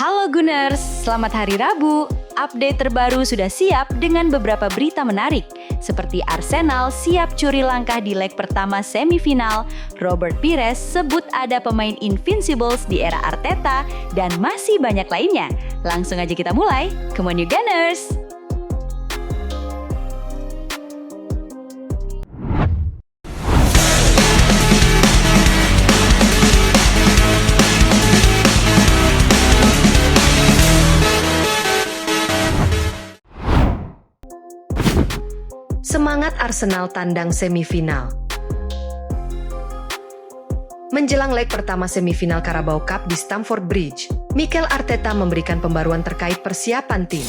Halo Gunners, selamat hari Rabu. Update terbaru sudah siap dengan beberapa berita menarik, seperti Arsenal siap curi langkah di leg pertama semifinal, Robert Pires sebut ada pemain invincibles di era Arteta, dan masih banyak lainnya. Langsung aja kita mulai, come on you Gunners! Semangat Arsenal tandang semifinal. Menjelang leg pertama semifinal Carabao Cup di Stamford Bridge, Mikel Arteta memberikan pembaruan terkait persiapan tim.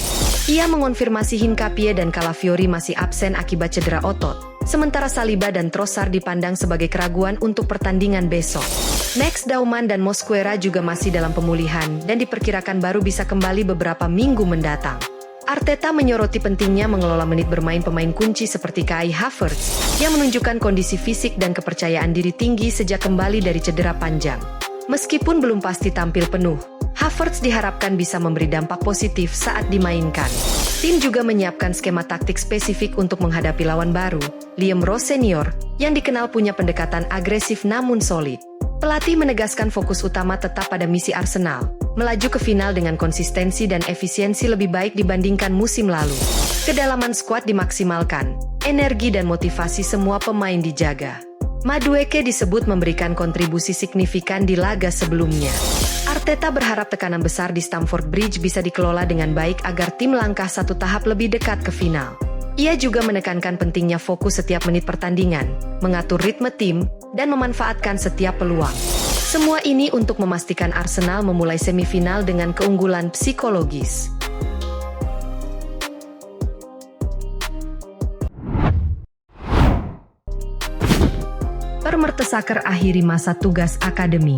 Ia mengonfirmasi Hincapie dan Calafiori masih absen akibat cedera otot, sementara Saliba dan Trossard dipandang sebagai keraguan untuk pertandingan besok. Max Dauman dan Mosquera juga masih dalam pemulihan dan diperkirakan baru bisa kembali beberapa minggu mendatang. Arteta menyoroti pentingnya mengelola menit bermain pemain kunci seperti Kai Havertz yang menunjukkan kondisi fisik dan kepercayaan diri tinggi sejak kembali dari cedera panjang. Meskipun belum pasti tampil penuh, Havertz diharapkan bisa memberi dampak positif saat dimainkan. Tim juga menyiapkan skema taktik spesifik untuk menghadapi lawan baru, Liam Rowe Senior, yang dikenal punya pendekatan agresif namun solid. Pelatih menegaskan fokus utama tetap pada misi Arsenal, melaju ke final dengan konsistensi dan efisiensi lebih baik dibandingkan musim lalu. Kedalaman skuad dimaksimalkan, energi dan motivasi semua pemain dijaga. Madueke disebut memberikan kontribusi signifikan di laga sebelumnya. Arteta berharap tekanan besar di Stamford Bridge bisa dikelola dengan baik agar tim langkah satu tahap lebih dekat ke final. Ia juga menekankan pentingnya fokus setiap menit pertandingan, mengatur ritme tim, dan memanfaatkan setiap peluang. Semua ini untuk memastikan Arsenal memulai semifinal dengan keunggulan psikologis. Per Mertesacker akhiri masa tugas akademi.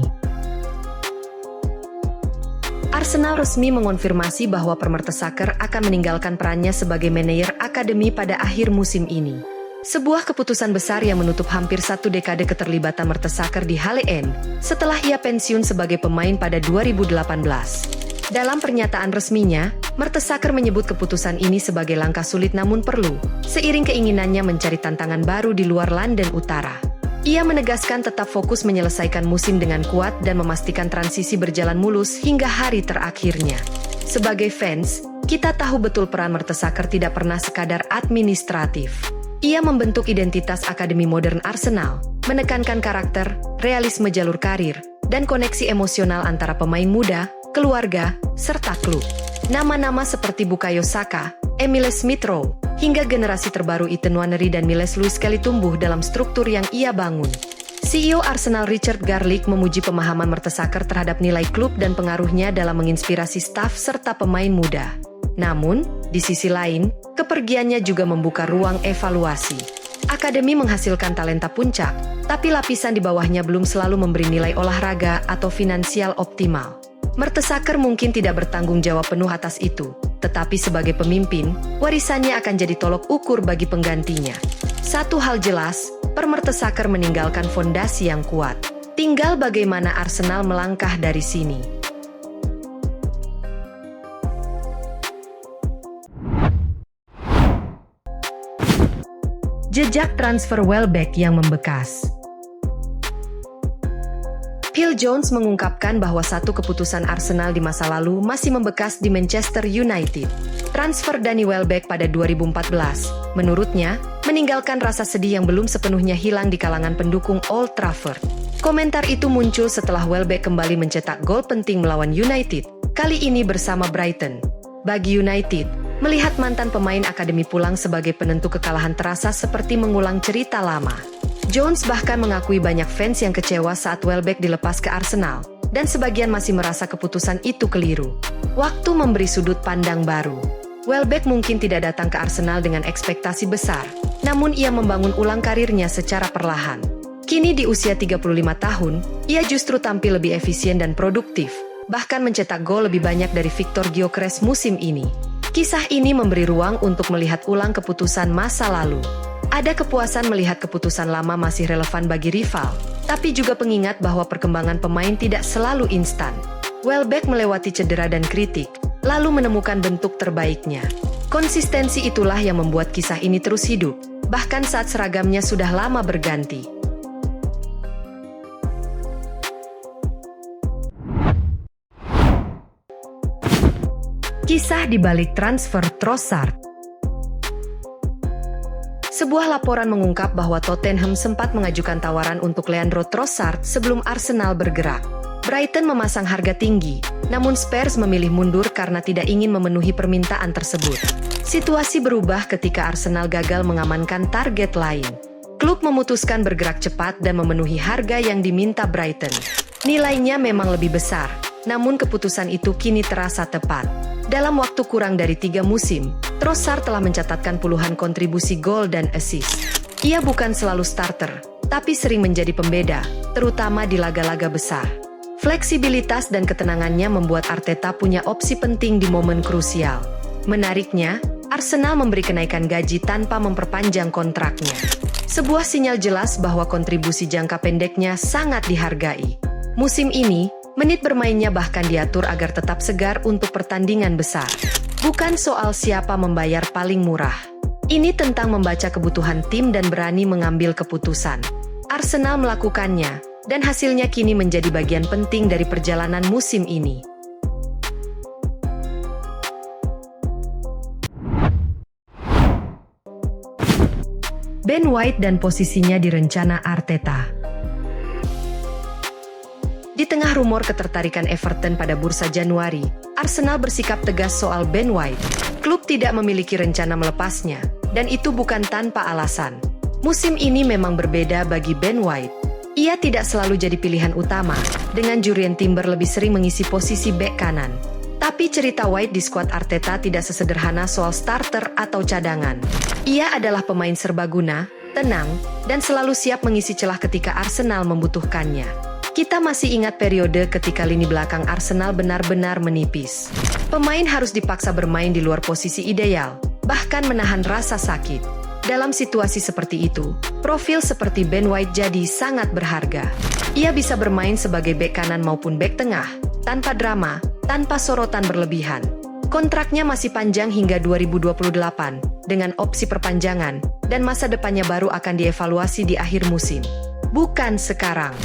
Arsenal resmi mengonfirmasi bahwa Per Mertesacker akan meninggalkan perannya sebagai manajer akademi pada akhir musim ini. Sebuah keputusan besar yang menutup hampir satu dekade keterlibatan Mertesacker di Hale End setelah ia pensiun sebagai pemain pada 2018. Dalam pernyataan resminya, Mertesacker menyebut keputusan ini sebagai langkah sulit namun perlu, seiring keinginannya mencari tantangan baru di luar London Utara. Ia menegaskan tetap fokus menyelesaikan musim dengan kuat dan memastikan transisi berjalan mulus hingga hari terakhirnya. Sebagai fans, kita tahu betul peran Mertesacker tidak pernah sekadar administratif. Ia membentuk identitas Akademi Modern Arsenal, menekankan karakter, realisme jalur karir, dan koneksi emosional antara pemain muda, keluarga, serta klub. Nama-nama seperti Bukayo Saka, Emile Smith-Rowe, hingga generasi terbaru Ethan Nwaneri dan Miles Lewis Kelly tumbuh dalam struktur yang ia bangun. CEO Arsenal Richard Garlick memuji pemahaman Mertesacker terhadap nilai klub dan pengaruhnya dalam menginspirasi staf serta pemain muda. Namun, di sisi lain, kepergiannya juga membuka ruang evaluasi. Akademi menghasilkan talenta puncak, tapi lapisan di bawahnya belum selalu memberi nilai olahraga atau finansial optimal. Mertesacker mungkin tidak bertanggung jawab penuh atas itu, tetapi sebagai pemimpin, warisannya akan jadi tolok ukur bagi penggantinya. Satu hal jelas, Per Mertesacker meninggalkan fondasi yang kuat. Tinggal bagaimana Arsenal melangkah dari sini. Jejak transfer Welbeck yang membekas. Phil Jones mengungkapkan bahwa satu keputusan Arsenal di masa lalu masih membekas di Manchester United. Transfer Danny Welbeck pada 2014, menurutnya, meninggalkan rasa sedih yang belum sepenuhnya hilang di kalangan pendukung Old Trafford. Komentar itu muncul setelah Welbeck kembali mencetak gol penting melawan United, kali ini bersama Brighton. Bagi United, melihat mantan pemain akademi pulang sebagai penentu kekalahan terasa seperti mengulang cerita lama. Jones bahkan mengakui banyak fans yang kecewa saat Welbeck dilepas ke Arsenal, dan sebagian masih merasa keputusan itu keliru. Waktu memberi sudut pandang baru. Welbeck mungkin tidak datang ke Arsenal dengan ekspektasi besar, namun ia membangun ulang karirnya secara perlahan. Kini di usia 35 tahun, ia justru tampil lebih efisien dan produktif, bahkan mencetak gol lebih banyak dari Victor Gyökeres musim ini. Kisah ini memberi ruang untuk melihat ulang keputusan masa lalu. Ada kepuasan melihat keputusan lama masih relevan bagi rival, tapi juga pengingat bahwa perkembangan pemain tidak selalu instan. Welbeck melewati cedera dan kritik, lalu menemukan bentuk terbaiknya. Konsistensi itulah yang membuat kisah ini terus hidup, bahkan saat seragamnya sudah lama berganti. Kisah di balik transfer Trossard. Sebuah laporan mengungkap bahwa Tottenham sempat mengajukan tawaran untuk Leandro Trossard sebelum Arsenal bergerak. Brighton memasang harga tinggi, namun Spurs memilih mundur karena tidak ingin memenuhi permintaan tersebut. Situasi berubah ketika Arsenal gagal mengamankan target lain. Klub memutuskan bergerak cepat dan memenuhi harga yang diminta Brighton. Nilainya memang lebih besar, namun keputusan itu kini terasa tepat. Dalam waktu kurang dari 3 musim, Trossard telah mencatatkan puluhan kontribusi gol dan assist. Ia bukan selalu starter, tapi sering menjadi pembeda, terutama di laga-laga besar. Fleksibilitas dan ketenangannya membuat Arteta punya opsi penting di momen krusial. Menariknya, Arsenal memberi kenaikan gaji tanpa memperpanjang kontraknya. Sebuah sinyal jelas bahwa kontribusi jangka pendeknya sangat dihargai. Musim ini, menit bermainnya bahkan diatur agar tetap segar untuk pertandingan besar. Bukan soal siapa membayar paling murah. Ini tentang membaca kebutuhan tim dan berani mengambil keputusan. Arsenal melakukannya, dan hasilnya kini menjadi bagian penting dari perjalanan musim ini. Ben White dan posisinya di rencana Arteta. Di tengah rumor ketertarikan Everton pada bursa Januari, Arsenal bersikap tegas soal Ben White. Klub tidak memiliki rencana melepasnya, dan itu bukan tanpa alasan. Musim ini memang berbeda bagi Ben White. Ia tidak selalu jadi pilihan utama, dengan Jurrien Timber lebih sering mengisi posisi bek kanan. Tapi cerita White di skuad Arteta tidak sesederhana soal starter atau cadangan. Ia adalah pemain serbaguna, tenang, dan selalu siap mengisi celah ketika Arsenal membutuhkannya. Kita masih ingat periode ketika lini belakang Arsenal benar-benar menipis. Pemain harus dipaksa bermain di luar posisi ideal, bahkan menahan rasa sakit. Dalam situasi seperti itu, profil seperti Ben White jadi sangat berharga. Ia bisa bermain sebagai bek kanan maupun bek tengah, tanpa drama, tanpa sorotan berlebihan. Kontraknya masih panjang hingga 2028, dengan opsi perpanjangan, dan masa depannya baru akan dievaluasi di akhir musim. Bukan sekarang.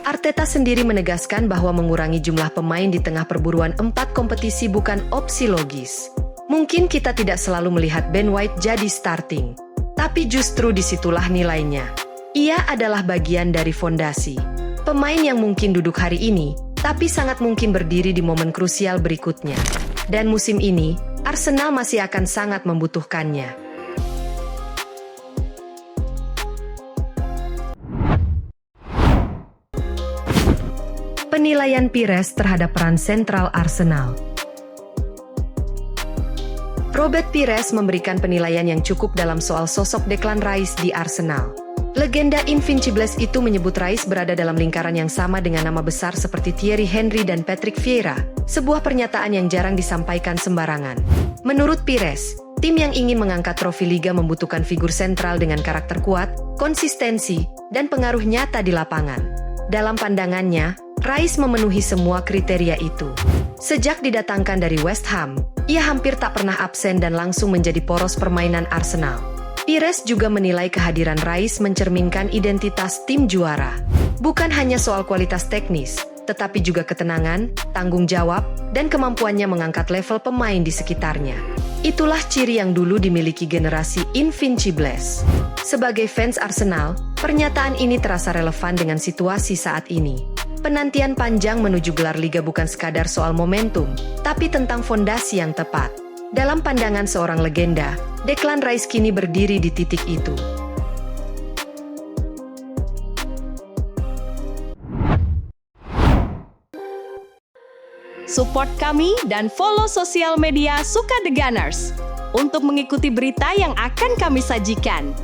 Arteta sendiri menegaskan bahwa mengurangi jumlah pemain di tengah perburuan 4 kompetisi bukan opsi logis. Mungkin kita tidak selalu melihat Ben White jadi starting, tapi justru disitulah nilainya. Ia adalah bagian dari fondasi. Pemain yang mungkin duduk hari ini, tapi sangat mungkin berdiri di momen krusial berikutnya. Dan musim ini, Arsenal masih akan sangat membutuhkannya. Penilaian Pires terhadap peran sentral Arsenal. Robert Pires memberikan penilaian yang cukup dalam soal sosok Declan Rice di Arsenal. Legenda Invincibles itu menyebut Rice berada dalam lingkaran yang sama dengan nama besar seperti Thierry Henry dan Patrick Vieira, sebuah pernyataan yang jarang disampaikan sembarangan. Menurut Pires, tim yang ingin mengangkat trofi liga membutuhkan figur sentral dengan karakter kuat, konsistensi, dan pengaruh nyata di lapangan. Dalam pandangannya, Rice memenuhi semua kriteria itu. Sejak didatangkan dari West Ham, ia hampir tak pernah absen dan langsung menjadi poros permainan Arsenal. Pires juga menilai kehadiran Rice mencerminkan identitas tim juara. Bukan hanya soal kualitas teknis, tetapi juga ketenangan, tanggung jawab, dan kemampuannya mengangkat level pemain di sekitarnya. Itulah ciri yang dulu dimiliki generasi Invincibles. Sebagai fans Arsenal, pernyataan ini terasa relevan dengan situasi saat ini. Penantian panjang menuju gelar liga bukan sekadar soal momentum, tapi tentang fondasi yang tepat. Dalam pandangan seorang legenda, Declan Rice kini berdiri di titik itu. Support kami dan follow sosial media Suka The Gunners untuk mengikuti berita yang akan kami sajikan.